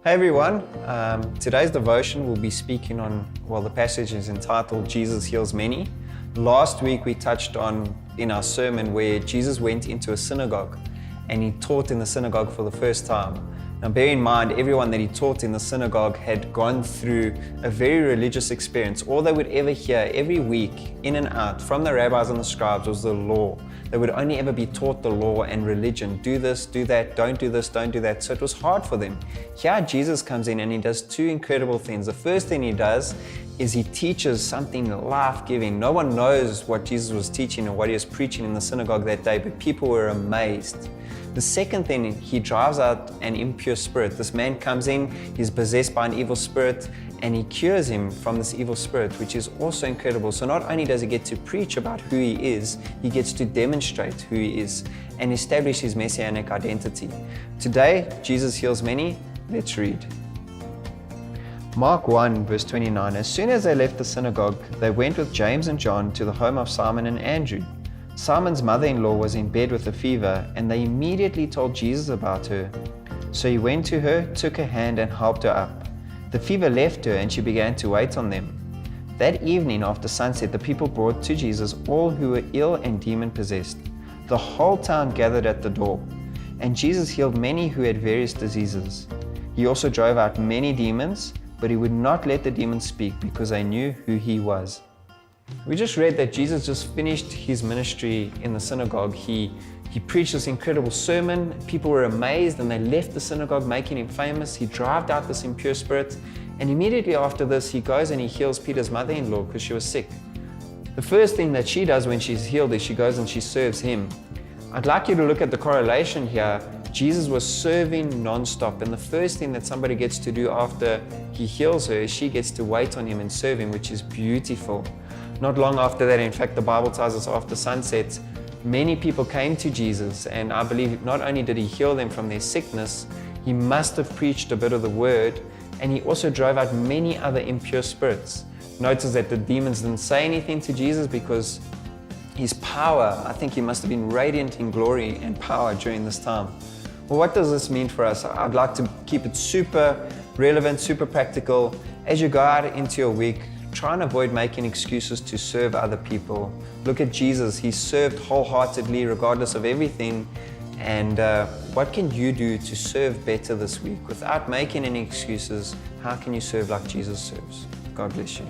Hey everyone, today's devotion will be speaking on, the passage is entitled Jesus Heals Many. Last week we touched on in our sermon where Jesus went into a synagogue and he taught in the synagogue for the first time. Now bear in mind, everyone that he taught in the synagogue had gone through a very religious experience. All they would ever hear every week in and out from the rabbis and the scribes was the law. They would only ever be taught the law and religion. Do this, do that, don't do this, don't do that. So it was hard for them. Here Jesus comes in and he does two incredible things. The first thing he does is he teaches something life-giving. No one knows what Jesus was teaching or what he was preaching in the synagogue that day, but people were amazed. The second thing, he drives out an impure spirit. This man comes in, he's possessed by an evil spirit, and he cures him from this evil spirit, which is also incredible. So not only does he get to preach about who he is, he gets to demonstrate who he is and establish his messianic identity. Today, Jesus heals many. Let's read. Mark 1 verse 29, as soon as they left the synagogue, they went with James and John to the home of Simon and Andrew. Simon's mother-in-law was in bed with a fever, and they immediately told Jesus about her. So he went to her, took her hand, and helped her up. The fever left her, and she began to wait on them. That evening after sunset, the people brought to Jesus all who were ill and demon-possessed. The whole town gathered at the door, and Jesus healed many who had various diseases. He also drove out many demons, but he would not let the demons speak because they knew who he was. We just read that Jesus just finished his ministry in the synagogue. He preached this incredible sermon. People were amazed and they left the synagogue making him famous. He drove out this impure spirit, and immediately after this he goes and he heals Peter's mother-in-law because she was sick. The first thing that she does when she's healed is she goes and she serves him. I'd like you to look at the correlation here. Jesus was serving non-stop, and the first thing that somebody gets to do after he heals her is she gets to wait on him and serve him, which is beautiful. Not long after that, in fact, the Bible tells us after sunset, many people came to Jesus, and I believe not only did he heal them from their sickness, he must have preached a bit of the word, and he also drove out many other impure spirits. Notice that the demons didn't say anything to Jesus because his power, I think he must have been radiant in glory and power during this time. Well, what does this mean for us? I'd like to keep it super relevant, super practical. As you go out into your week, try and avoid making excuses to serve other people. Look at Jesus. He served wholeheartedly regardless of everything. And what can you do to serve better this week? Without making any excuses, how can you serve like Jesus serves? God bless you.